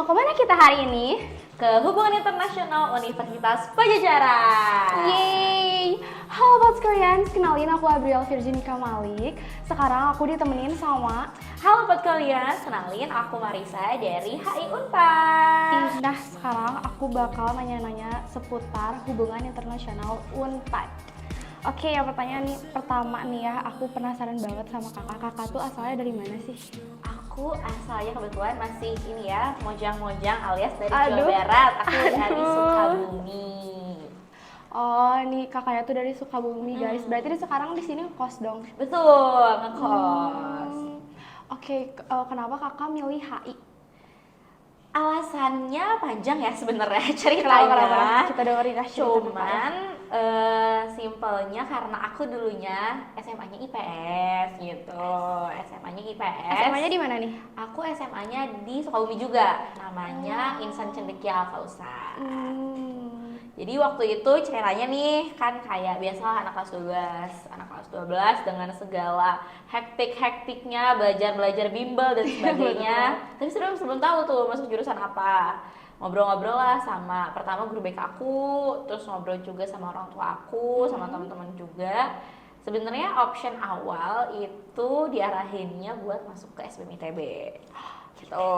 kemana kita hari ini? Ke Hubungan Internasional Universitas Pajajaran. Yeay! Halo Pods Koreans, kenalin aku Abriel Virginika Malik. Sekarang aku ditemenin sama... Halo buat kalian, kenalin aku Marisa dari HI Unpad. Nah, sekarang aku bakal nanya-nanya seputar hubungan internasional Unpad. Oke, yang pertama nih ya, aku penasaran banget sama kakak. Kakak tuh asalnya dari mana sih? Aku asalnya kebetulan masih ini ya, mojang-mojang alias dari Jawa Barat. Aku dari Sukabumi. Oh, nih kakaknya tuh dari Sukabumi, guys. Berarti sekarang di sini kos dong? Betul, ngekos. Oke, kenapa kakak milih HI? Alasannya panjang ya sebenarnya ceritanya. Kenapa? Kita dengerin aja. Cuman simpelnya karena aku dulunya SMA-nya IPS gitu. SMA-nya IPS. SMA-nya di mana nih? Aku SMA-nya di Sukabumi juga. Namanya Insan Cendekia Al-Fauzan. Jadi waktu itu ceritanya nih kan kayak biasa anak kelas 12 dengan segala hektiknya belajar bimbel dan sebagainya. Tapi sebelum tahu tuh masuk jurusan apa. Ngobrol-ngobrol lah sama pertama guru BK aku, terus ngobrol juga sama orang tua aku, sama teman-teman juga. Sebenarnya option awal itu diarahinnya buat masuk ke SBM ITB. Gitu.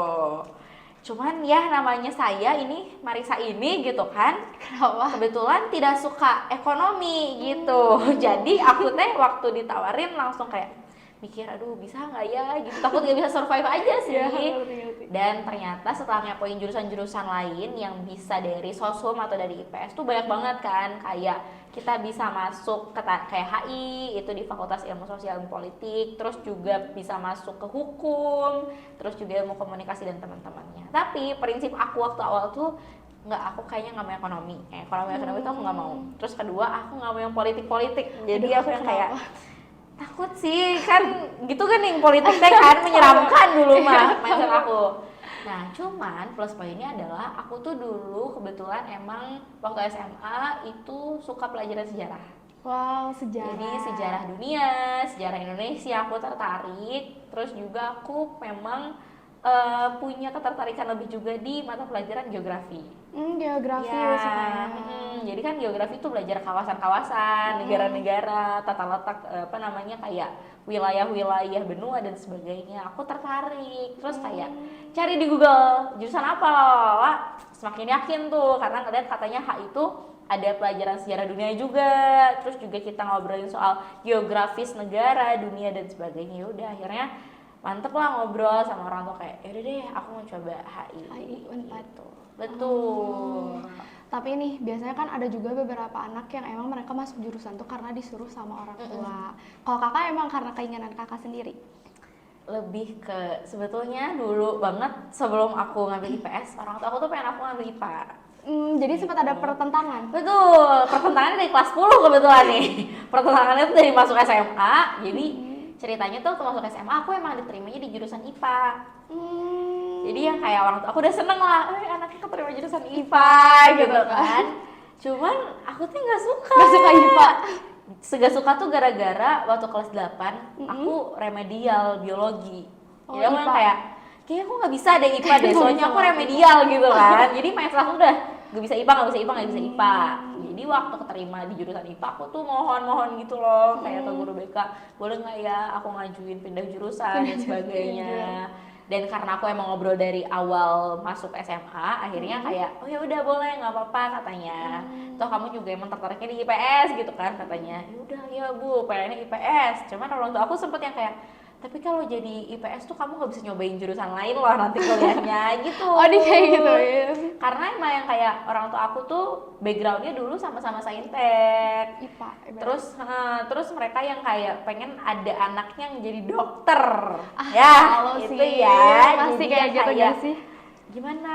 Cuman ya namanya saya ini Marisa ini gitu kan. Kenapa? Kebetulan tidak suka ekonomi gitu. Jadi aku teh waktu ditawarin langsung kayak mikir aduh bisa nggak ya gitu, takut nggak bisa survive aja sih. Dan ternyata setelah ngepoin jurusan-jurusan lain yang bisa dari Soshum atau dari IPS tuh banyak banget kan, kayak kita bisa masuk ke kayak HI itu di Fakultas Ilmu Sosial dan Politik, terus juga bisa masuk ke hukum, terus juga ilmu komunikasi dan teman-temannya. Tapi prinsip aku waktu awal tuh aku kayaknya nggak mau ekonomi tuh aku nggak mau. Terus kedua aku nggak mau yang politik. Jadi aku yang kayak takut sih kan gitu kan yang politik teh kan menyeramkan dulu mah mindset aku. Nah cuman plus poinnya adalah aku tuh dulu kebetulan emang waktu SMA itu suka pelajaran sejarah. Wow, sejarah. Jadi sejarah dunia, sejarah Indonesia aku tertarik. Terus juga aku memang punya ketertarikan lebih juga di mata pelajaran geografi. Geografi ya, sukanya. Jadi kan geografi itu belajar kawasan-kawasan, negara-negara, tata letak kayak wilayah-wilayah benua dan sebagainya. Aku tertarik. Terus kayak cari di Google jurusan apa, semakin yakin tuh karena ngeliat katanya HI itu ada pelajaran sejarah dunia juga. Terus juga kita ngobrolin soal geografis negara, dunia dan sebagainya. Udah akhirnya mantep lah ngobrol sama orang tua kayak yaudah deh aku mau coba HI Unpad. gitu. Betul. Tapi nih biasanya kan ada juga beberapa anak yang emang mereka masuk jurusan tuh karena disuruh sama orang tua. Kalau kakak emang karena keinginan kakak sendiri? Lebih ke sebetulnya dulu banget sebelum aku ngambil IPS, orang tua aku tuh pengen aku ngambil IPA. Jadi sempat ada pertentangan? Betul, pertentangannya dari kelas 10 kebetulan nih. Pertentangannya tuh dari masuk SMA, jadi ceritanya tuh masuk SMA aku emang diterimanya di jurusan IPA. Jadi yang kayak orang tua aku udah seneng lah, anaknya keterima jurusan IPA gitu kan. Cuman aku tuh nggak suka IPA. Segak suka tuh gara-gara waktu kelas 8 aku remedial biologi. Jadi aku yang kayak aku nggak bisa deh IPA deh, soalnya aku remedial gitu kan. Jadi mindset aku udah nggak bisa IPA. Jadi waktu keterima di jurusan IPA aku tuh mohon gitu loh, kayak ke guru BK, boleh nggak ya aku ngajuin pindah jurusan dan sebagainya. Dan karena aku emang ngobrol dari awal masuk SMA, akhirnya kayak oh ya udah boleh nggak apa-apa katanya. Toh kamu juga emang tertariknya di IPS gitu kan katanya. Ya udah ya Bu, pengennya IPS. Cuman orang tua aku sempet yang kayak tapi kalau jadi IPS tuh kamu nggak bisa nyobain jurusan lain loh nanti kuliahnya gitu. Oh dia kayak gitu ya? Karena emang yang kayak orang tua aku tuh backgroundnya dulu sama-sama saintek. IPA. Terus mereka yang kayak pengen ada anaknya yang jadi dokter. Itu sih. Pasti Jadi kayak gitu gak sih? Gimana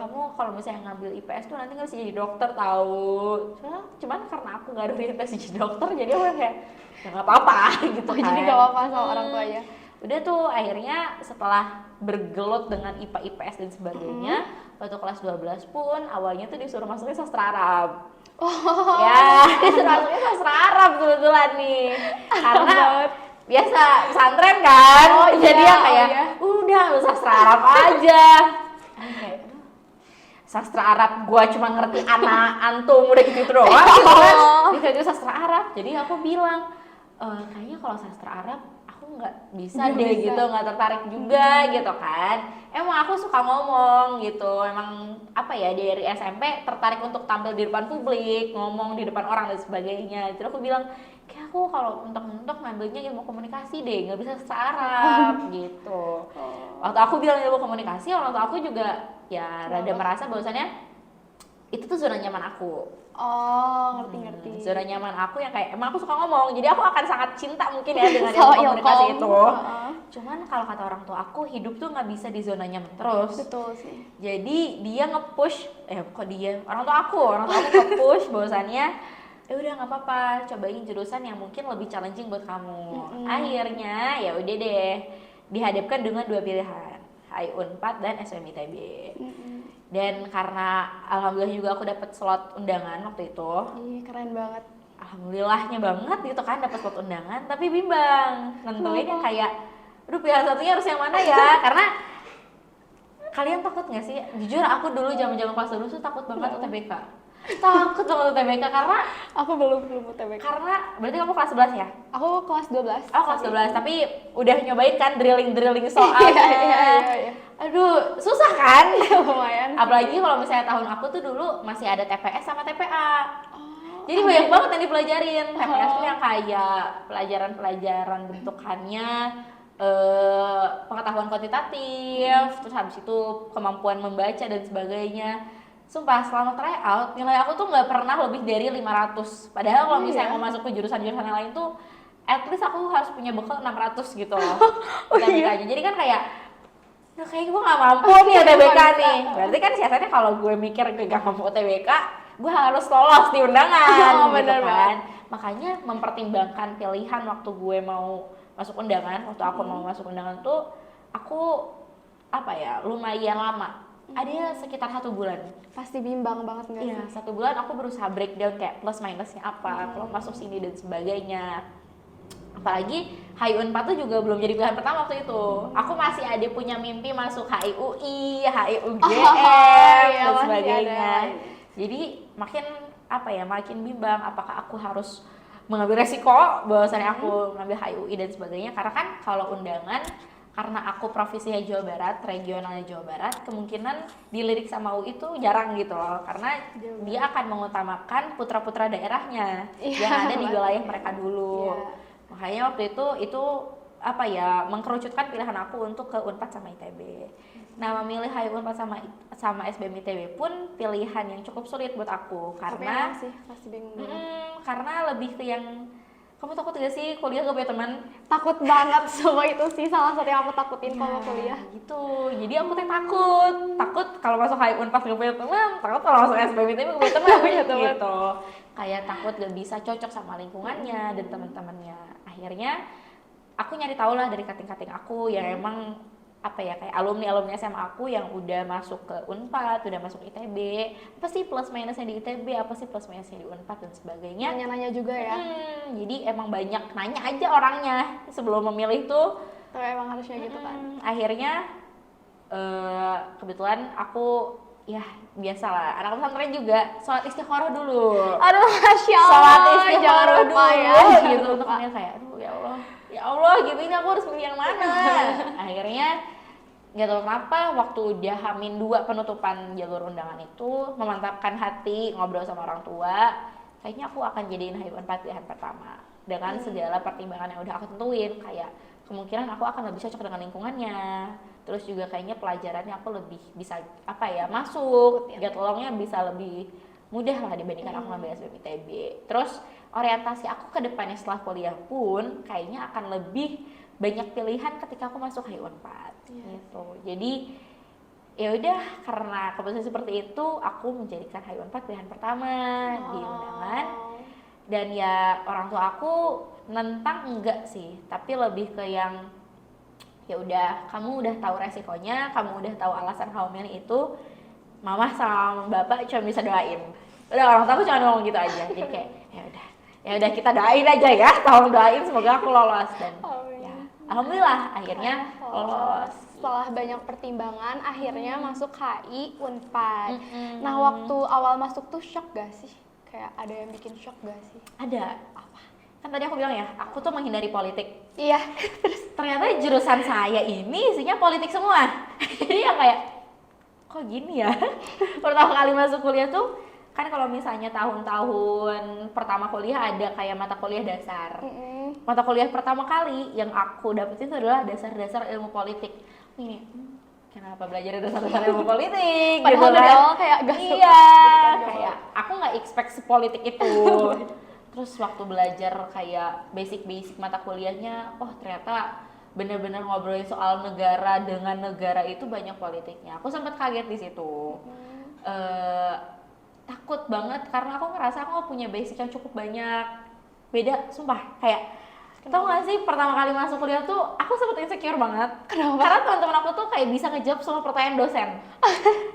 kamu kalau misalnya ngambil IPS tuh nanti nggak bisa jadi dokter tahu. Cuman karena aku nggak ada niat jadi dokter jadi aku kayak ya nggak apa-apa gitu kan. Jadi nggak apa-apa sama orang tuanya. Udah tuh akhirnya setelah bergelut dengan IPA IPS dan sebagainya, waktu kelas 12 pun awalnya tuh disuruh masuknya sastra Arab. Disuruh masuknya sastra Arab kebetulan nih. Karena biasa pesantren kan. Jadi ya kayak udah sastra Arab aja. Kayak aduh, sastra Arab gua cuma ngerti ana antum udah gitu doang gitu kan. Itu sastra Arab. Jadi aku bilang kayaknya kalau sastra Arab aku nggak bisa deh gitu, nggak tertarik juga gitu kan. Emang aku suka ngomong gitu, emang apa ya, dari SMP tertarik untuk tampil di depan publik, ngomong di depan orang dan sebagainya. Terus aku bilang kayak aku kalau mentok-mentok ngambilnya ilmu komunikasi deh, nggak bisa sastra Arab gitu. Waktu aku bilang ilmu komunikasi, orang tua aku juga ya rada merasa bahwasannya itu tuh zona nyaman aku. Oh, ngerti. Zona nyaman aku yang kayak emang aku suka ngomong, jadi aku akan sangat cinta mungkin ya dengan ilmu komunikasi itu. Cuman kalau kata orang tua aku, hidup tuh nggak bisa di zona nyaman terus. Betul sih. Jadi dia nge-push, orang tua aku nge-push bahwasannya ya udah nggak apa-apa, cobain jurusan yang mungkin lebih challenging buat kamu. Akhirnya ya udah deh, dihadapkan dengan dua pilihan, HI Unpad dan SBMITB. Dan karena alhamdulillah juga aku dapat slot undangan waktu itu. Ih, keren banget. Alhamdulillahnya banget gitu kan, dapat slot undangan, tapi bimbang nentuinnya kayak aduh pilihan satunya harus yang mana ya. Karena kalian takut nggak sih? Jujur aku dulu zaman-zaman kelas 12 tuh takut banget UTBK. Takut banget UTBK karena aku belum UTBK. Karena berarti kamu kelas 11 ya? Aku kelas 12. Oh, kelas 12, tapi udah nyobain kan drilling soal. Iya. Aduh, susah kan? Lumayan. Apalagi kalau misalnya tahun aku tuh dulu masih ada TPS sama TPA. Jadi banyak banget yang dipelajarin. TPS tuh yang kayak pelajaran-pelajaran bentukannya, pengetahuan kuantitatif, terus habis itu kemampuan membaca dan sebagainya. Sumpah selama tryout nilai aku tuh nggak pernah lebih dari 500. Padahal kalau misalnya mau masuk ke jurusan-jurusan yang lain tuh at least aku harus punya bekal 600 gitu loh. UTBK-nya. Jadi kan kayak kayak gue gak mampu nih UTBK nih. Berarti kan siasatnya kalau gue mikir gue gak mampu UTBK, gue harus lolos di undangan gitu kan. Makanya mempertimbangkan pilihan waktu gue mau masuk undangan, waktu aku mau masuk undangan tuh aku lumayan lama. Ada sekitar 1 bulan. Pasti bimbang banget nggak sih? Iya, 1 bulan aku berusaha breakdown kayak plus minusnya apa, kalau masuk sini dan sebagainya. Apalagi HI Unpad tuh juga belum jadi pilihan pertama waktu itu. Aku masih ada punya mimpi masuk HI UI, HI UGM dan sebagainya. Jadi makin bimbang apakah aku harus mengambil resiko bahwasannya aku ngambil HI UI dan sebagainya. Karena kan kalau undangan, karena aku provisinya Jawa Barat, regionalnya Jawa Barat, kemungkinan dilirik sama UI itu jarang gitu loh. Karena dia akan mengutamakan putra-putra daerahnya yang ada di wilayah mereka dulu. Makanya waktu itu mengkerucutkan pilihan aku untuk ke Unpad sama ITB. Nah, memilih HI Unpad sama SBM ITB pun pilihan yang cukup sulit buat aku karena sih pasti bingung. Karena lebih ke yang kamu takut gak sih kuliah gak punya teman? Takut banget, semua itu sih salah satu yang aku takutin kalau kuliah. Gitu, jadi aku tuh takut kalau masuk HI Unpad gak punya teman, takut kalau masuk SBM ITB gak punya teman gitu. Kayak takut gak bisa cocok sama lingkungannya dan teman-temannya. Akhirnya aku nyari tahu lah dari kating-kating aku yang emang kayak alumni SMA aku yang udah masuk ke Unpad, udah masuk ITB, apa sih plus minusnya di ITB, apa sih plus minusnya di Unpad dan sebagainya. Nanya-nanya juga ya. Jadi emang banyak nanya aja orangnya sebelum memilih tuh. Tuh emang harusnya gitu kan. Akhirnya kebetulan aku ya biasalah anak pesantren juga sholat istikharah dulu. Aduh, Masya Allah. Sholat istikharah dulu ya, gitu untuk kayak aduh ya Allah gitu, ini aku harus pilih yang mana. Akhirnya nggak tahu kenapa waktu udah H-2 penutupan jalur undangan itu memantapkan hati, ngobrol sama orang tua, kayaknya aku akan jadiin HI Unpad pilihan pertama dengan segala pertimbangan yang udah aku tentuin, kayak kemungkinan aku akan lebih cocok dengan lingkungannya, terus juga kayaknya pelajarannya aku lebih bisa masuk, tolongnya bisa lebih mudah lah dibandingkan aku ngambil SBM-ITB. Terus orientasi aku ke depannya setelah kuliah pun kayaknya akan lebih banyak pilihan ketika aku masuk HI Unpad gitu. Jadi ya udah, karena keputusan seperti itu aku menjadikan HI Unpad pilihan pertama di undangan. Dan ya orang tua aku nentang enggak sih, tapi lebih ke yang ya udah, kamu udah tahu resikonya, kamu udah tahu alasan kamu milih itu, mama sama bapak cuma bisa doain. Udah, orang tua aku cuma ngomong gitu aja. Jadi kayak ya udah kita doain aja ya, tolong doain semoga aku lolos. Dan ya Alhamdulillah akhirnya lolos. Setelah banyak pertimbangan akhirnya masuk HI Unpad. Nah, waktu awal masuk tuh shock gak sih? Kayak ada yang bikin shock gak sih? Ada. Apa? Kan tadi aku bilang ya, aku tuh menghindari politik. Iya. Ternyata jurusan saya ini isinya politik semua. Jadi ya kayak, kok gini ya? Pertama kali masuk kuliah tuh, kan kalau misalnya tahun-tahun pertama kuliah ada kayak mata kuliah dasar. Mata kuliah pertama kali yang aku dapetin itu adalah dasar-dasar ilmu politik. Ini, kenapa belajar dasar-dasar ilmu politik? Padahal gitu dari kan? awal kayak gak suka. Iya, kayak aku nggak expect sepolitik itu. Terus waktu belajar kayak basic-basic mata kuliahnya, oh ternyata bener-bener ngobrolin soal negara dengan negara itu banyak politiknya. Aku sempat kaget di situ. Takut banget karena aku ngerasa aku gak punya basic yang cukup banyak. Beda, sumpah. Kayak, tau gak sih pertama kali masuk kuliah tuh aku sempet insecure banget. Kenapa? Karena teman-teman aku tuh kayak bisa ngejawab semua pertanyaan dosen.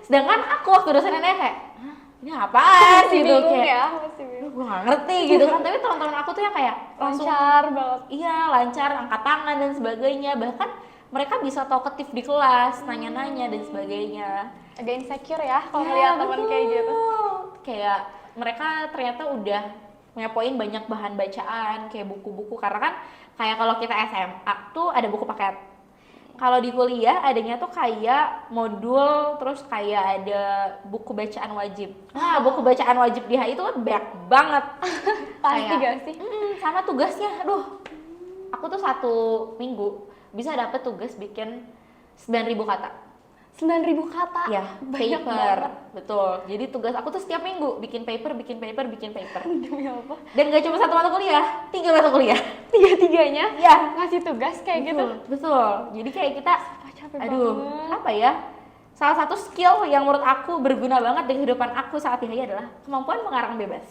Sedangkan aku waktu dosennya nanya kayak, hah, ini apaan Masih gitu bingung kayak, ya, masih bingung. gue gak ngerti gitu kan. Tapi teman-teman aku tuh yang kayak langsung Lancar banget. iya, lancar, angkat tangan dan sebagainya. Bahkan mereka bisa talkative di kelas, nanya-nanya dan sebagainya. Agak insecure ya kalau Ya, ngeliat teman betul. kayak gitu. Kayak mereka ternyata udah ngepoin banyak bahan bacaan, kayak buku-buku. Karena kan kayak kalau kita SMA tuh ada buku paket. Kalau di kuliah adanya tuh kayak modul, terus kayak ada buku bacaan wajib. Nah, buku bacaan wajib di HI itu kan banyak banget. Pasti Kayak, gak sih? sama tugasnya, aduh. Aku tuh 1 minggu bisa dapet tugas bikin 9.000 kata. 9.000 kata? Ya, Banyak paper. banget. Betul. Jadi tugas aku tuh setiap minggu bikin paper. Demi apa? Dan gak cuma 1 mata kuliah, 3 mata kuliah. Tiga-tiganya Ya, ngasih tugas kayak gitu. betul. Jadi kayak kita, Capek aduh, banget. apa ya? Salah satu skill yang menurut aku berguna banget di kehidupan aku saat ini adalah kemampuan mengarang bebas.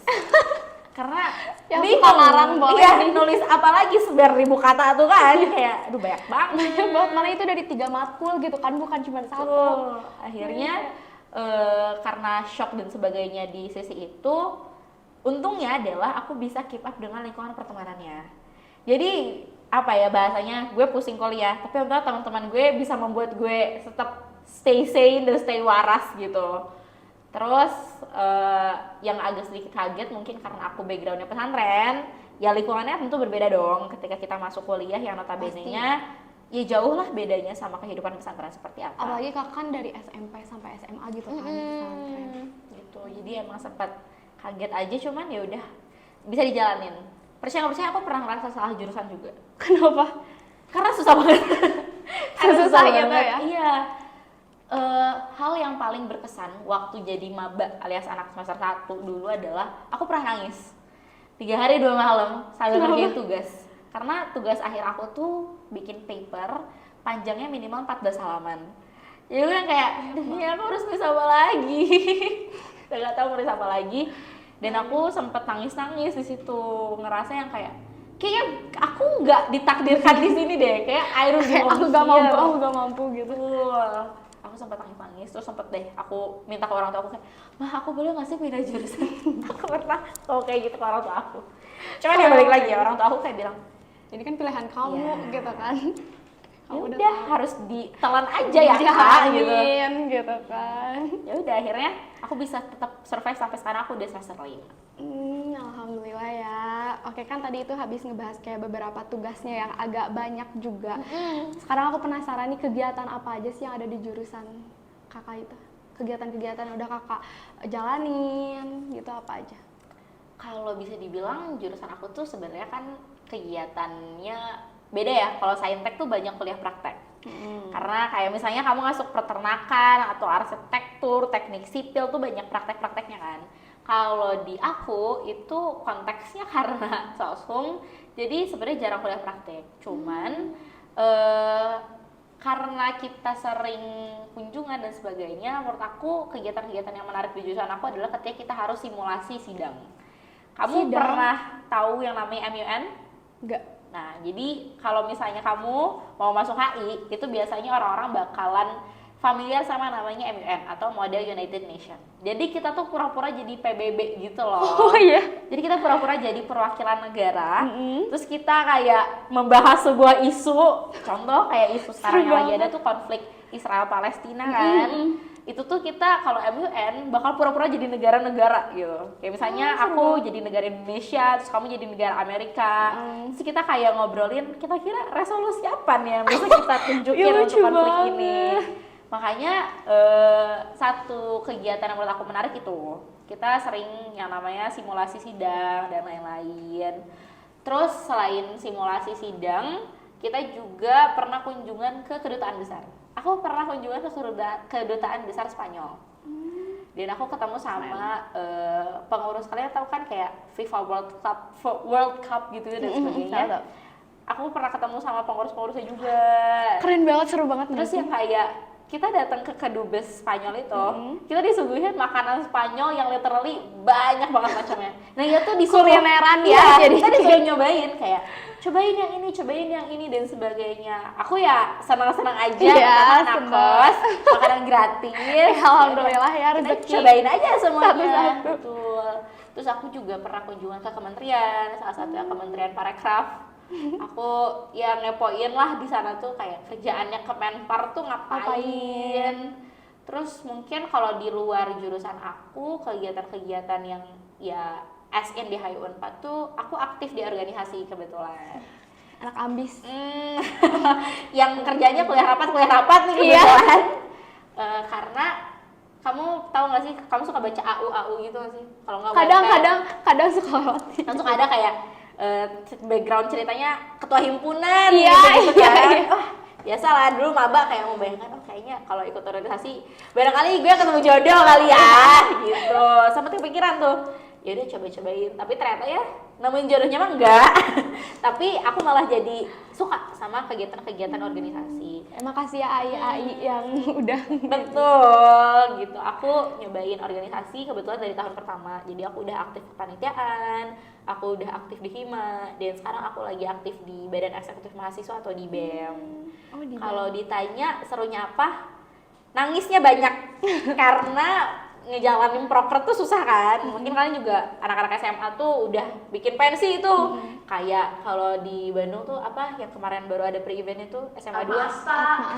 Karena Yang bingung, suka ngarang boleh iya, nih. nulis apa lagi 9.000 kata tuh kan, kayak aduh banyak banget. Banyak banget, mana itu dari 3 matkul gitu kan, bukan cuma 1. Betul. Akhirnya karena shock dan sebagainya di sisi itu, untungnya adalah aku bisa keep up dengan lingkungan pertemanannya. Jadi apa ya bahasanya, gue pusing kuliah, tapi untungnya teman-teman gue bisa membuat gue tetap stay sane dan stay waras gitu. Terus yang agak sedikit kaget mungkin karena aku backgroundnya pesantren, ya lingkungannya tentu berbeda dong ketika kita masuk kuliah yang notabene-nya ya jauh lah bedanya sama kehidupan pesantren seperti apa. Apalagi kakak kan dari SMP sampai SMA gitu kan di pesantren. Gitu. Jadi emang sempat kaget aja, cuman ya udah bisa dijalanin. Percaya nggak percaya aku pernah ngerasa salah jurusan juga. Kenapa? Karena susah banget. Karena Susah gitu banget. ya? Iya. Hal yang paling berkesan waktu jadi maba alias anak semester 1 dulu adalah aku pernah nangis 3 hari 2 malam sambil ngerjain tugas. Karena tugas akhir aku tuh bikin paper panjangnya minimal 14 halaman. Jadi kan kayak, ya aku harus nulis apa lagi? Udah gak tahu nulis apa lagi. Dan aku sempet nangis-nangis di situ, ngerasa yang kayaknya aku nggak ditakdirkan di sini deh, kayak air Kayak aku gak mampu gitu. Betul. Aku sempat nangis, terus sempet deh aku minta ke orang tua aku kayak, mah aku boleh nggak sih pindah jurusan? Aku pernah ngomong kayak gitu ke orang tua aku. Cuman ya balik lagi ya, orang tua aku kayak bilang, Ini kan pilihan kamu Iya. gitu kan. ya Kamu udah harus ditelan aja ya kak gitu. jalanin gitu kan. Ya udah akhirnya aku bisa tetap survive sampai sekarang, aku udah semester 5. Alhamdulillah ya. Oke kan tadi itu habis ngebahas kayak beberapa tugasnya yang agak banyak juga. Sekarang aku penasaran nih kegiatan apa aja sih yang ada di jurusan kakak itu? Kegiatan-kegiatan yang udah kakak jalanin gitu apa aja? Kalau bisa dibilang jurusan aku tuh sebenarnya kan kegiatannya beda ya. Kalau saintek tuh banyak kuliah praktek. Karena kayak misalnya kamu masuk peternakan atau arsitektur, teknik sipil tuh banyak praktek-prakteknya kan. Kalau di aku itu konteksnya karena sosum, jadi sebenarnya jarang kuliah praktek. Cuman karena kita sering kunjungan dan sebagainya, menurut aku kegiatan-kegiatan yang menarik di jurusan aku adalah ketika kita harus simulasi sidang. Kamu Sidang? pernah tahu yang namanya MUN? Enggak. Nah, jadi kalau misalnya kamu mau masuk HI, itu biasanya orang-orang bakalan familiar sama namanya MUN atau Model United Nation. Jadi kita tuh pura-pura jadi PBB gitu loh. Oh iya. Jadi kita pura-pura jadi perwakilan negara. Terus kita kayak membahas sebuah isu. Contoh kayak isu sekarang yang lagi ada tuh konflik Israel Palestina kan. Itu tuh kita kalau MUN bakal pura-pura jadi negara-negara gitu. Kayak misalnya aku jadi negara Indonesia, terus kamu jadi negara Amerika. Terus kita kayak ngobrolin kita kira resolusi apa nih yang bisa kita tunjukin untuk konflik ini. Makanya satu kegiatan yang menurut aku menarik itu kita sering yang namanya simulasi sidang dan lain-lain. Terus selain simulasi sidang, kita juga pernah kunjungan ke kedutaan besar. Aku pernah kunjungan ke kedutaan besar Spanyol. Dan aku ketemu sama pengurus, kalian tahu kan kayak FIFA World Cup gitu dan sebagainya. Aku pernah ketemu sama pengurus-pengurusnya juga. Keren banget, seru banget. Terus yang kayak kita datang ke kedubes Spanyol itu, kita disuguhin makanan Spanyol yang literally banyak banget macamnya. Nah itu tuh disuruh kulineran ya, jadi kita disuruh nyobain kayak cobain yang ini dan sebagainya. Aku ya senang-senang aja, karena kos, makanan gratis. Alhamdulillah ya, rezeki. Cobain aja semuanya. Satu-satu. Betul. Terus aku juga pernah kunjungan ke kementerian, salah satunya Kementerian Parekraf. Aku yang ngepoin lah di sana tuh kayak kerjaannya Kemenpar tuh ngapain. Terus mungkin kalau di luar jurusan aku, kegiatan-kegiatan yang ya SN di HI Unpad tuh aku aktif di organisasi kebetulan. Anak ambis. Yang kerjanya kuliah rapat nih kebetulan. Karena kamu tahu nggak sih, kamu suka baca AU gitu nggak sih? Kalau nggak Kadang suka roti. langsung ada kayak background ceritanya ketua himpunan gitu kan. Biasalah dulu maba kayak membayangkan kayaknya kalau ikut organisasi barangkali gue ketemu jodoh kali ya gitu, sama kepikiran tuh ya udah cobain, tapi ternyata ya nemuin jodohnya mah enggak. Tapi aku malah jadi suka sama kegiatan-kegiatan organisasi. Makasih ya AI yang udah betul gitu. Aku nyobain organisasi kebetulan dari tahun pertama, jadi aku udah aktif kepanitiaan, aku udah aktif di Hima, dan sekarang aku lagi aktif di Badan Eksekutif Mahasiswa atau di BEM. Kalau ditanya serunya apa, nangisnya banyak karena ngejalanin proker tuh susah kan. Mungkin kalian juga anak-anak SMA tuh udah bikin pensi itu. Kayak kalau di Bandung tuh apa yang kemarin baru ada pre-event itu SMA 2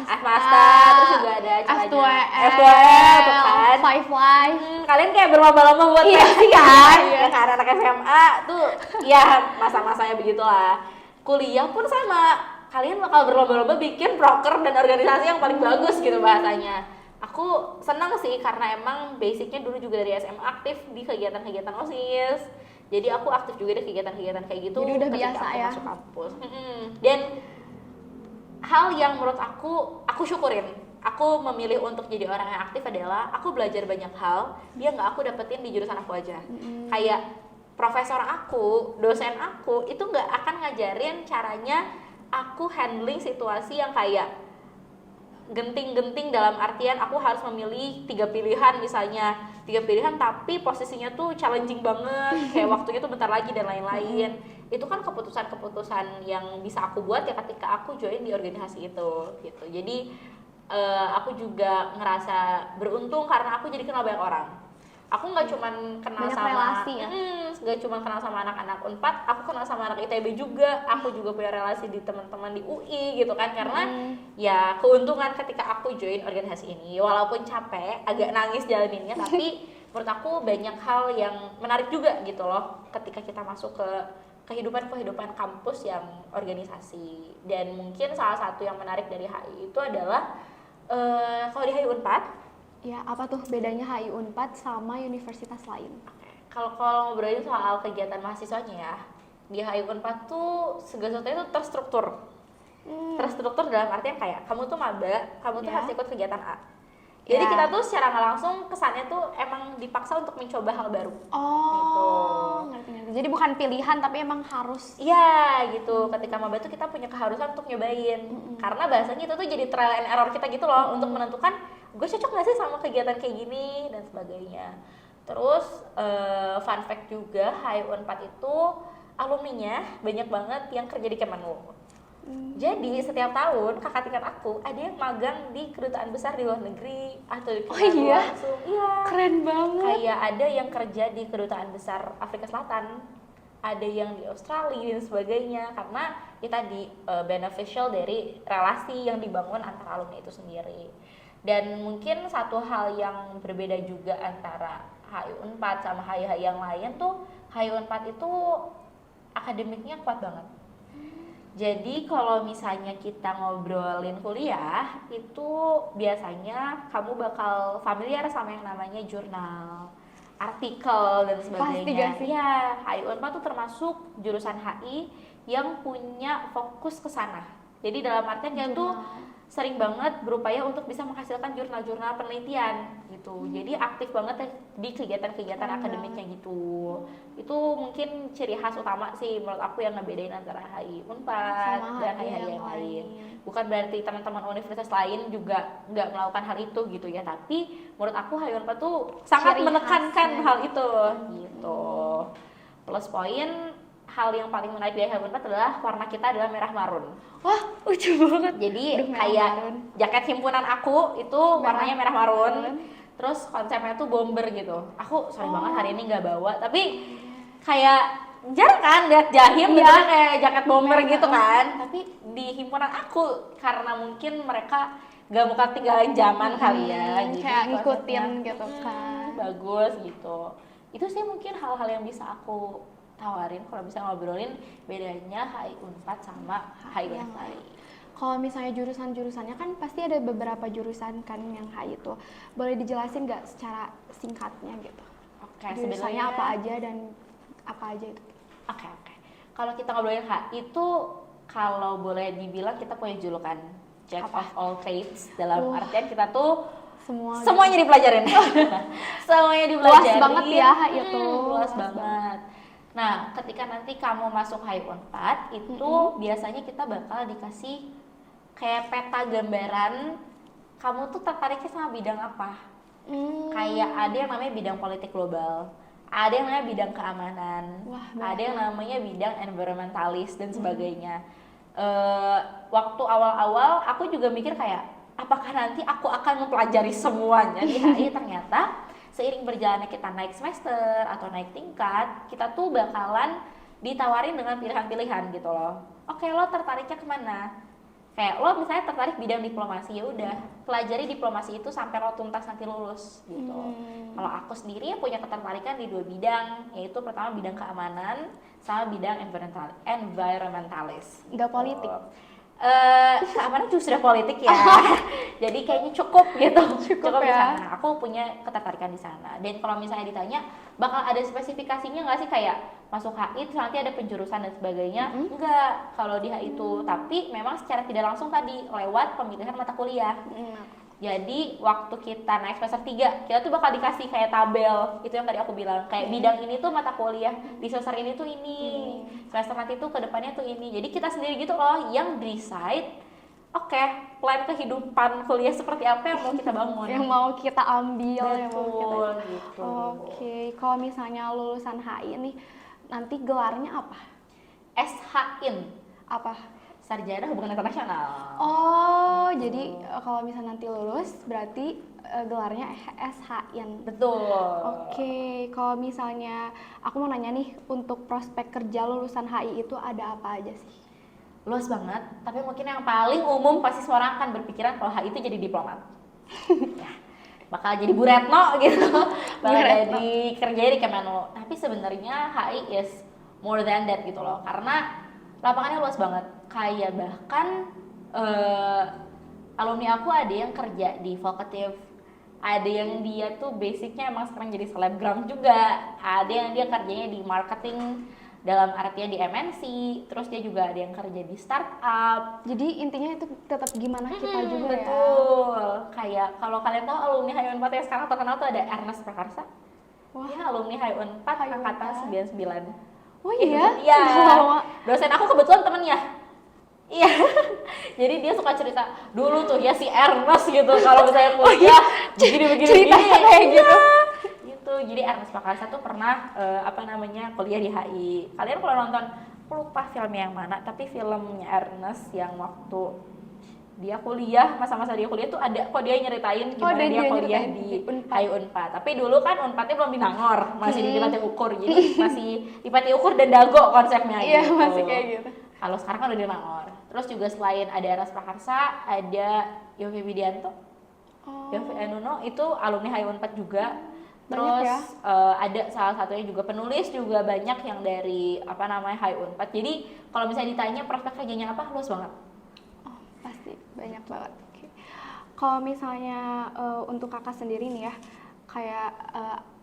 Asmasta, terus juga ada F2L tuh kan. Five Live. Kalian kayak berlomba-lomba buat pensi kan. Ya kan anak SMA tuh ya masa-masanya begitulah. Kuliah pun sama. Kalian bakal berlomba-lomba bikin proker dan organisasi yang paling bagus gitu bahasanya. Aku senang sih karena emang basicnya dulu juga dari SMA aktif di kegiatan-kegiatan OSIS. Jadi aku aktif juga di kegiatan-kegiatan kayak gitu. Jadi udah ketika biasa aku ya masuk kampus. Dan hal yang menurut aku syukurin. Aku memilih untuk jadi orang yang aktif adalah aku belajar banyak hal yang nggak aku dapetin di jurusan aku aja. Kayak profesor aku, dosen aku itu nggak akan ngajarin caranya aku handling situasi yang kayak genting-genting dalam artian aku harus memilih 3 pilihan misalnya 3 pilihan tapi posisinya tuh challenging banget kayak waktunya tuh bentar lagi dan lain-lain. Itu kan keputusan-keputusan yang bisa aku buat ya ketika aku join di organisasi itu gitu. Jadi aku juga ngerasa beruntung karena aku jadi kenal banyak orang. Aku nggak cuman kenal banyak sama relasi ya. Nggak cuma kenal sama anak-anak Unpad, aku kenal sama anak ITB juga. Aku juga punya relasi di teman-teman di UI gitu kan, karena ya keuntungan ketika aku join organisasi ini. Walaupun capek, agak nangis jalaninnya, tapi menurut aku banyak hal yang menarik juga gitu loh ketika kita masuk ke kehidupan kampus yang organisasi. Dan mungkin salah satu yang menarik dari HI itu adalah kalau di HI Unpad ya, apa tuh bedanya HI Unpad sama universitas lain? Kalau ngobrolin soal kegiatan mahasiswanya ya, di HI Unpad tuh segala sesuatunya tuh terstruktur. Terstruktur dalam artian kayak kamu tuh maba, kamu tuh harus ikut kegiatan A. Jadi kita tuh secara nggak langsung kesannya tuh emang dipaksa untuk mencoba hal baru. Gitu. Ngerti. Jadi bukan pilihan tapi emang harus. Iya gitu. Ketika maba tuh kita punya keharusan untuk nyobain. Karena bahasanya itu tuh jadi trial and error kita gitu loh untuk menentukan gue cocok gak sih sama kegiatan kayak gini dan sebagainya. Terus fun fact juga HI Unpad itu alumninya banyak banget yang kerja di Kemenlu. Jadi setiap tahun kakak tingkat aku ada yang magang di kedutaan besar di luar negeri atau di Oh iya? langsung. Iya. Keren banget. Kayak ada yang kerja di kedutaan besar Afrika Selatan, ada yang di Australia dan sebagainya, karena itu tadi beneficial dari relasi yang dibangun antara alumni itu sendiri. Dan mungkin satu hal yang berbeda juga antara HI Unpad sama HI yang lain tuh, HI Unpad itu akademiknya kuat banget. Jadi kalau misalnya kita ngobrolin kuliah, itu biasanya kamu bakal familiar sama yang namanya jurnal, artikel dan sebagainya. Pasti gak sih? Ya, HI Unpad tuh termasuk jurusan HI yang punya fokus ke sana. Jadi dalam artian dia tuh sering banget berupaya untuk bisa menghasilkan jurnal-jurnal penelitian gitu. Jadi aktif banget di kegiatan-kegiatan akademiknya gitu. Itu mungkin ciri khas utama sih menurut aku yang ngebedain antara HI Unpad Sama dan HI HI yang yang lain. lain. Bukan berarti teman-teman universitas lain juga nggak melakukan hal itu gitu ya, tapi menurut aku HI Unpad tuh sangat Ciri menekankan khasnya. hal itu gitu. Plus poin, hal yang paling menarik dari HI Unpad adalah warna kita adalah merah marun. Wah, lucu banget. Jadi Aduh, merah kayak marun. jaket himpunan aku itu warnanya merah marun. Terus konsepnya tuh bomber gitu. Aku sorry banget hari ini nggak bawa, tapi kayak jarang kan lihat jahim bentuknya kayak jaket bomber gitu kan. Tapi di himpunan aku karena mungkin mereka nggak mau ketinggalan zaman kali ya. Jadi Kayak konsepnya, ngikutin gitu kan. bagus gitu. Itu sih mungkin hal-hal yang bisa aku tawarin kalau bisa ngobrolin bedanya HI Unpad sama HI yang lain. Kalau misalnya jurusan-jurusannya kan pasti ada beberapa jurusan kan yang HI itu. Boleh dijelasin nggak secara singkatnya gitu? Oke, Jurusannya sebenarnya apa aja dan apa aja itu? Oke. Kalau kita ngobrolin HI itu, kalau boleh dibilang kita punya julukan Jack of all trades, dalam artian kita tuh semuanya dipelajarin. Semuanya dipelajarin. Luas banget ya HI itu. Luas banget. Nah, ketika nanti kamu masuk HI Unpad itu biasanya kita bakal dikasih kayak peta gambaran kamu tuh tertariknya sama bidang apa. Kayak ada yang namanya bidang politik global, ada yang namanya bidang keamanan, ada yang namanya bidang environmentalis dan sebagainya. Waktu awal-awal aku juga mikir kayak apakah nanti aku akan mempelajari semuanya di HI. Ternyata seiring berjalannya kita naik semester atau naik tingkat, kita tuh bakalan ditawarin dengan pilihan-pilihan gitu loh. Oke, lo tertariknya kemana? Kayak lo misalnya tertarik bidang diplomasi, ya udah pelajari diplomasi itu sampai lo tuntas nanti lulus gitu. Kalau aku sendiri ya punya ketertarikan di 2 bidang, yaitu pertama bidang keamanan sama bidang environmentalis. Nggak politik? Keamanan juga sudah politik ya. Jadi kayaknya cukup gitu. Cukup di ya. sana. Aku punya ketertarikan di sana. Dan kalau misalnya ditanya bakal ada spesifikasinya nggak sih kayak masuk HI terus nanti ada penjurusan dan sebagainya? Enggak kalau di HI itu. Tapi memang secara tidak langsung tadi lewat pemilihan mata kuliah. Jadi waktu kita naik semester 3, kita tuh bakal dikasih kayak tabel. Itu yang tadi aku bilang, kayak bidang ini tuh mata kuliah, di semester ini tuh ini, semester nanti tuh kedepannya tuh ini. Jadi kita sendiri gitu loh yang decide, oke, plan kehidupan kuliah seperti apa yang mau kita bangun. Yang mau kita ambil, yang mau kita gitu. Oke, kalau misalnya lulusan HI nih, nanti gelarnya apa? SHIN, Apa? Sarjana Hubungan Internasional. Oh, jadi kalau misalnya nanti lulus berarti gelarnya SHIN. Betul. Oke, kalau misalnya aku mau nanya nih, untuk prospek kerja lulusan HI itu ada apa aja sih? Luas banget, tapi mungkin yang paling umum pasti semua orang akan berpikiran kalau HI itu jadi diplomat. Ya, bakal jadi Bu Retno gitu, bakal jadi kerjanya di Kemenlu. Tapi sebenarnya HI is more than that gitu loh, karena lapangannya luas banget. Kayak bahkan alumni aku ada yang kerja di Vocative, ada yang dia tuh basicnya emang sekarang jadi selebgram juga, ada yang dia kerjanya di marketing dalam artian di MNC, terus dia juga ada yang kerja di startup. Jadi intinya itu tetap gimana kita juga ya. Betul. Kayak kalau kalian tahu alumni HI Unpad yang sekarang terkenal tuh ada Ernest Prakarsa. Wah, Dia alumni HI Unpad angkatan 99. Oh iya? Iya. Dosen aku kebetulan temennya. Iya. Jadi dia suka cerita dulu tuh ya si Ernest gitu kalau misalnya kuliah begini kayak gitu. Gitu. Jadi Ernest Prakarsa tuh pernah kuliah di HI. Kalian kalau nonton aku lupa filmnya yang mana, tapi filmnya Ernest yang waktu dia kuliah, masa-masa dia kuliah tuh ada kok dia nyeritain gimana dia kuliah di HI Unpad. Tapi dulu kan Unpadnya belum di Nangor, masih di Pati Ukur, jadi masih di Pati Ukur dan Dago konsepnya gitu. Iya, masih kayak gitu. Kalau sekarang kan udah di Nangor. Terus juga selain ada Aras Prakarsa, ada Yofi Widianto, Yofi Anuno, itu alumni HI Unpad juga. Terus ya? Ada salah satunya juga penulis juga banyak yang dari apa namanya HI Unpad. Jadi kalau misalnya ditanya prospek kerjanya apa, luas banget. Oh, pasti banyak banget. Okay. Kalau misalnya untuk kakak sendiri nih ya, kayak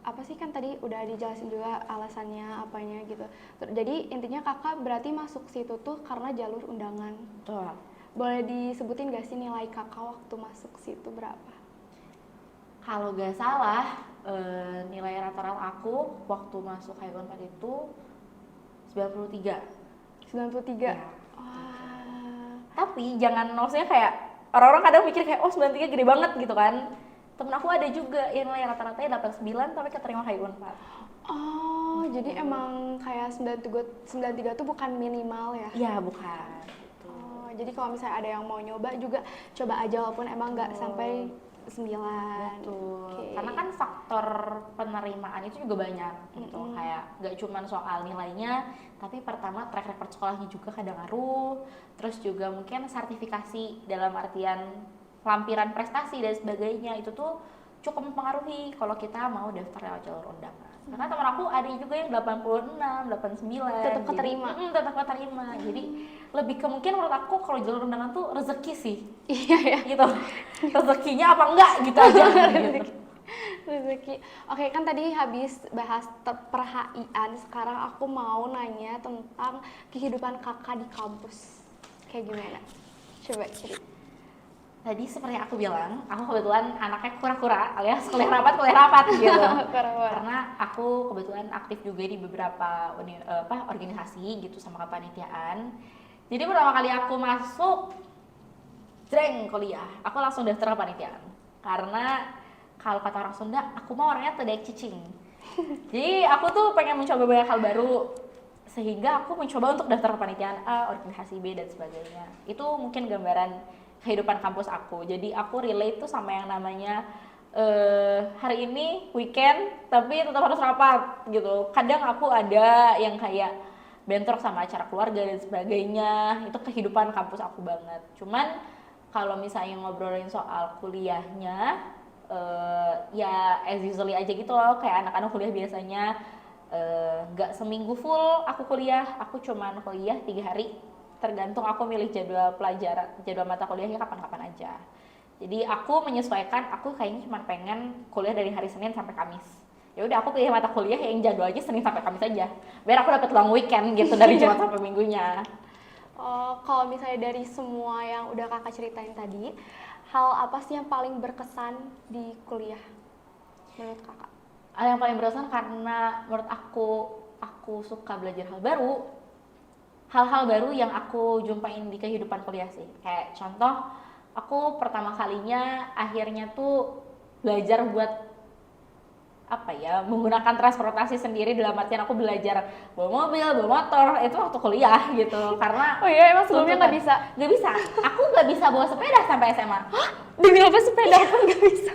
apa sih, kan tadi udah dijelasin juga alasannya apanya gitu. Jadi intinya kakak berarti masuk situ tuh karena jalur undangan. Betul. Boleh disebutin gak sih nilai kakak waktu masuk situ berapa? Kalau gak salah, nilai rata-rata aku waktu masuk HI Unpad itu 93. 93? Ya. Wah. Tapi jangan, maksudnya kayak orang-orang kadang mikir kayak 93 gede banget gitu kan. Temen aku ada juga yang nilai rata-ratanya 89 tapi keterima HI Unpad. Oh, jadi emang kayak 93 tuh bukan minimal ya? Iya, bukan. Gitu. Oh, jadi kalau misalnya ada yang mau nyoba juga coba aja walaupun emang nggak sampai 9. Betul. Okay. Karena kan faktor penerimaan itu juga banyak gitu. Kayak nggak cuma soal nilainya, tapi pertama track record sekolahnya juga kadang ngaruh. Terus juga mungkin sertifikasi dalam artian lampiran prestasi dan sebagainya itu tuh cukup mempengaruhi kalau kita mau daftar lewat jalur undangan. Karena teman aku ada juga yang 86, 89 tetap keterima. Tetap keterima. Jadi lebih ke mungkin menurut aku kalau jalur undangan tuh rezeki sih. Iya ya. Gitu. Rezekinya apa enggak gitu aja gitu. Rezeki. Oke, kan tadi habis bahas per-HI-an, sekarang aku mau nanya tentang kehidupan kakak di kampus. Kayak gimana? Coba cerita. Tadi seperti aku bilang, aku kebetulan anaknya kura-kura alias kuliah rapat gitu. Karena aku kebetulan aktif juga di beberapa organisasi gitu sama kepanitiaan. Jadi pertama kali aku masuk kuliah, aku langsung daftar kepanitiaan. Karena kalau kata orang Sunda, aku mau orangnya tedek cicing. Jadi aku tuh pengen mencoba banyak hal baru, sehingga aku mencoba untuk daftar kepanitiaan A, organisasi B dan sebagainya. Itu mungkin gambaran kehidupan kampus aku. Jadi aku relate tuh sama yang namanya hari ini weekend tapi tetap harus rapat gitu. Kadang aku ada yang kayak bentrok sama acara keluarga dan sebagainya. Itu kehidupan kampus aku banget. Cuman kalau misalnya ngobrolin soal kuliahnya, ya as usually aja gitu loh, kayak anak-anak kuliah biasanya gak seminggu full aku kuliah, aku cuman kuliah 3 hari. Tergantung aku milih jadwal pelajaran, jadwal mata kuliahnya kapan-kapan aja. Jadi aku menyesuaikan, aku kayaknya cuma pengen kuliah dari hari Senin sampai Kamis. Ya udah aku pilih mata kuliah yang jadwalnya Senin sampai Kamis aja. Biar aku dapat long weekend gitu dari Jumat sampai Minggunya. Kalau misalnya dari semua yang udah kakak ceritain tadi, hal apa sih yang paling berkesan di kuliah menurut kakak? Hal yang paling berkesan karena menurut aku suka belajar hal-hal baru yang aku jumpain di kehidupan kuliah sih. Kayak contoh, aku pertama kalinya akhirnya tuh belajar buat menggunakan transportasi sendiri, dalam artian aku belajar bawa mobil, bawa motor, itu waktu kuliah gitu. Karena oh iya, emang sebelumnya nggak bisa? Nggak bisa, aku nggak bisa bawa sepeda sampai SMA. Hah? Demi apa sepeda pun nggak bisa?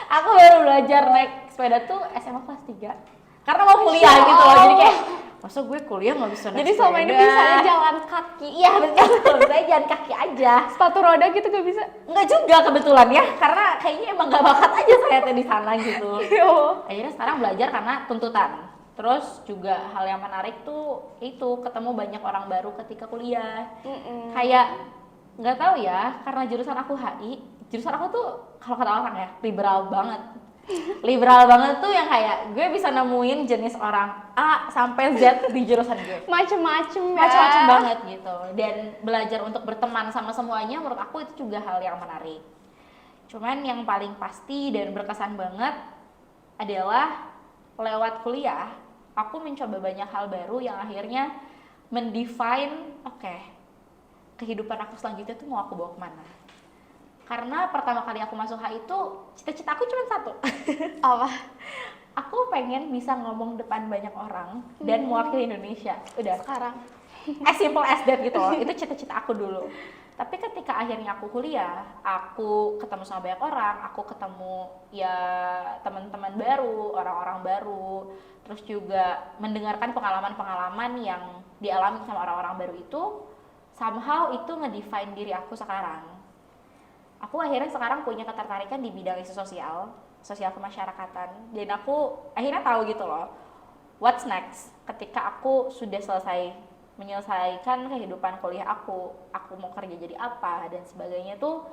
Aku baru belajar naik sepeda tuh SMA kelas 3 karena mau kuliah gitu loh. Jadi kayak, masa gue kuliah nggak bisa naik jadi sepeda? selama ini bisanya jalan kaki? Iya betul, saya jalan kaki aja. Sepatu roda gitu nggak bisa? Nggak juga kebetulan ya, karena kayaknya emang nggak bakat aja saya di sana gitu. Akhirnya sekarang belajar karena tuntutan. Terus juga hal yang menarik tuh itu ketemu banyak orang baru ketika kuliah. Kayak nggak tahu ya, karena jurusan aku HI, jurusan aku tuh kalau kata orang ya liberal banget. Liberal banget tuh yang kayak gue bisa nemuin jenis orang A sampai Z di jurusan gue. Macem-macem ya. Macem-macem banget gitu. Dan belajar untuk berteman sama semuanya menurut aku itu juga hal yang menarik. Cuman yang paling pasti dan berkesan banget adalah lewat kuliah, aku mencoba banyak hal baru yang akhirnya mendefine, kehidupan aku selanjutnya tuh mau aku bawa kemana. Karena pertama kali aku masuk HI itu cita-cita aku cuma satu. Apa? Aku pengen bisa ngomong depan banyak orang dan mewakili Indonesia. Udah. Sekarang as simple as that gitu loh. Itu cita-cita aku dulu. Tapi ketika akhirnya aku kuliah, aku ketemu sama banyak orang, aku ketemu ya teman-teman baru, orang-orang baru, terus juga mendengarkan pengalaman-pengalaman yang dialami sama orang-orang baru itu, somehow itu ngedefine diri aku sekarang. Aku akhirnya sekarang punya ketertarikan di bidang isu sosial, sosial kemasyarakatan, dan aku akhirnya tahu gitu loh, what's next ketika aku sudah selesai menyelesaikan kehidupan kuliah aku mau kerja jadi apa dan sebagainya tuh,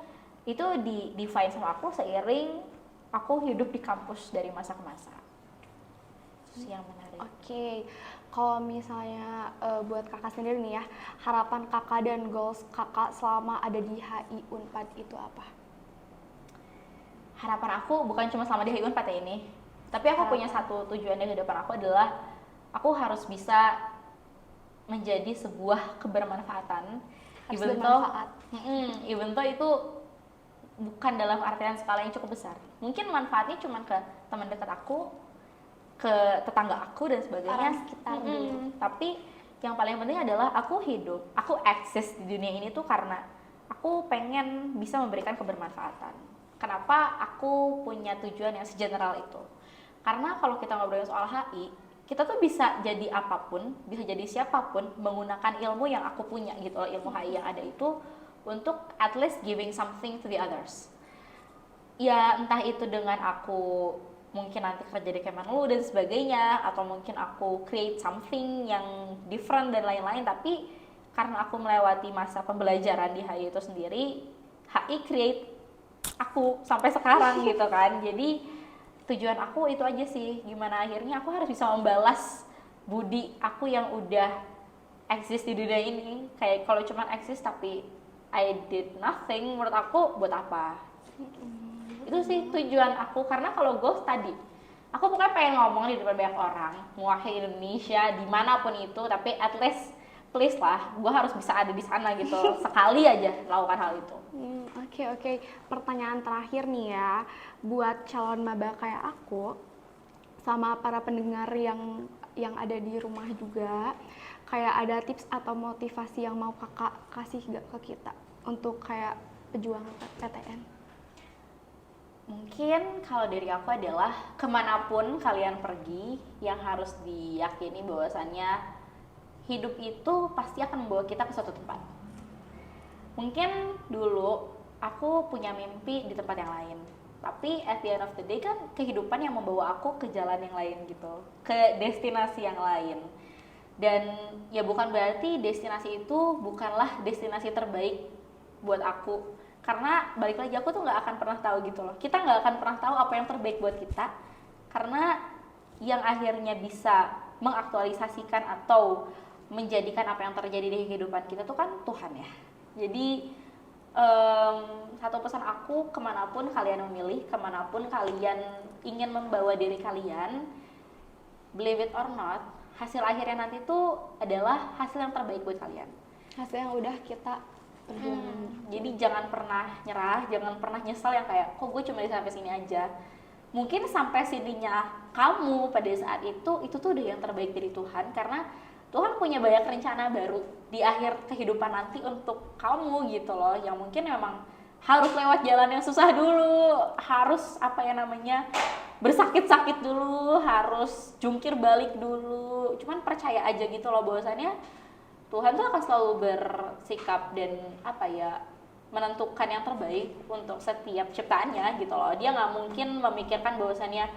itu di define sama aku seiring aku hidup di kampus dari masa ke masa. Itu yang menarik. Oke, kalau misalnya buat kakak sendiri nih ya, harapan kakak dan goals kakak selama ada di HI Unpad itu apa? Harapan aku bukan cuma selama di HI Unpad ya ini, tapi aku punya satu tujuan di kehidupan aku adalah aku harus bisa menjadi sebuah kebermanfaatan. Even though itu bukan dalam artian skala yang cukup besar. Mungkin manfaatnya cuma ke teman dekat aku, ke tetangga aku dan sebagainya. Orang sekitar dulu. Tapi yang paling penting adalah aku eksis di dunia ini tuh karena aku pengen bisa memberikan kebermanfaatan. Kenapa aku punya tujuan yang segeneral itu? Karena kalau kita ngobrolin soal HI, kita tuh bisa jadi apapun, bisa jadi siapapun menggunakan ilmu yang aku punya gitu loh, ilmu HI yang ada itu untuk at least giving something to the others. Ya entah itu dengan aku mungkin nanti kerja di Kemenlu dan sebagainya, atau mungkin aku create something yang different dan lain-lain, tapi karena aku melewati masa pembelajaran di HI itu sendiri, HI create aku sampai sekarang gitu kan. Jadi tujuan aku itu aja sih, gimana akhirnya aku harus bisa membalas budi aku yang udah eksis di dunia ini. Kayak kalau cuma eksis tapi I did nothing, menurut aku buat apa? Itu sih tujuan aku, karena kalau goals tadi, aku pokoknya pengen ngomong di depan banyak orang, mewakili Indonesia dimanapun itu, tapi at least please lah, gue harus bisa ada di sana gitu, sekali aja lakukan hal itu. Oke. Pertanyaan terakhir nih ya, buat calon maba kayak aku, sama para pendengar yang ada di rumah juga, kayak ada tips atau motivasi yang mau kakak kasih gak ke kita untuk kayak pejuang PTN? Mungkin kalau dari aku adalah kemanapun kalian pergi, yang harus diyakini bahwasannya hidup itu pasti akan membawa kita ke suatu tempat. Mungkin dulu aku punya mimpi di tempat yang lain, tapi at the end of the day kan kehidupan yang membawa aku ke jalan yang lain gitu, ke destinasi yang lain. Dan ya bukan berarti destinasi itu bukanlah destinasi terbaik buat aku, karena balik lagi aku tuh nggak akan pernah tahu gitu loh, kita nggak akan pernah tahu apa yang terbaik buat kita, karena yang akhirnya bisa mengaktualisasikan atau menjadikan apa yang terjadi di kehidupan kita tuh kan Tuhan ya. Jadi satu pesan aku, kemanapun kalian memilih, kemanapun kalian ingin membawa diri kalian, believe it or not, hasil akhirnya nanti tuh adalah hasil yang terbaik buat kalian, Hasil yang udah kita perjuangkan. Jadi jangan pernah nyerah, jangan pernah nyesal yang kayak kok gue cuma bisa sampai sini aja. Mungkin sampai sininya kamu pada saat itu tuh udah yang terbaik dari Tuhan, karena Tuhan punya banyak rencana baru di akhir kehidupan nanti untuk kamu gitu loh, yang mungkin memang harus lewat jalan yang susah dulu, harus bersakit-sakit dulu, harus jungkir balik dulu. Cuman percaya aja gitu loh bahwasannya Tuhan tuh akan selalu bersikap dan menentukan yang terbaik untuk setiap ciptaannya gitu loh. Dia nggak mungkin memikirkan bahwasannya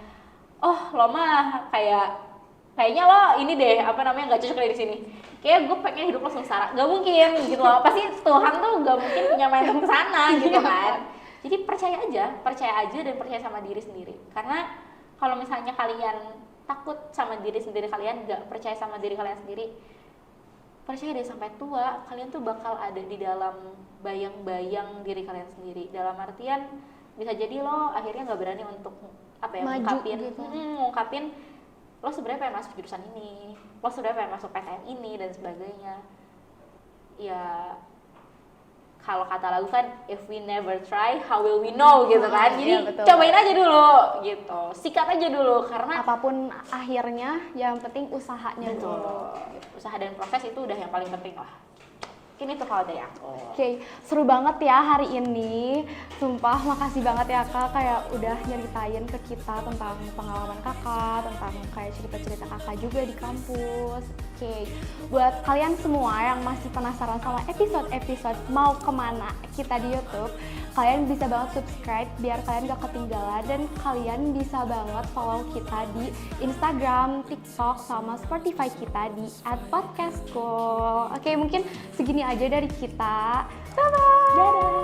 lo mah kayaknya lo ini deh nggak cocok di sini, kayak gue pengen hidup lo sengsara, nggak mungkin gitu loh. Pasti Tuhan tuh nggak mungkin punya mindset ke sana gitu kan. Jadi percaya aja dan percaya sama diri sendiri, karena kalau misalnya kalian takut sama diri sendiri, kalian nggak percaya sama diri kalian sendiri, percaya deh sampai tua kalian tuh bakal ada di dalam bayang-bayang diri kalian sendiri. Dalam artian bisa jadi lo akhirnya nggak berani untuk ngungkapin lo sebenarnya pengen masuk jurusan ini, lo sebenarnya pengen masuk PTN ini dan sebagainya. Ya kalau kata lagu kan if we never try how will we know gitu kan. Jadi iya, betul. cobain aja dulu gitu, sikat aja dulu karena Apapun akhirnya yang penting usahanya betul, dulu. usaha dan proses itu udah yang paling penting lah. Mungkin itu kalau dari aku. Oke, seru banget ya hari ini. Sumpah, makasih banget ya Kak, kayak udah nyeritain ke kita tentang pengalaman Kakak, tentang kayak cerita-cerita Kakak juga di kampus. Oke, buat kalian semua yang masih penasaran sama episode-episode mau kemana kita di YouTube, kalian bisa banget subscribe biar kalian gak ketinggalan, dan kalian bisa banget follow kita di Instagram, TikTok, sama Spotify kita di @podcastschool. Oke, mungkin segini aja dari kita. Bye-bye! Dadah!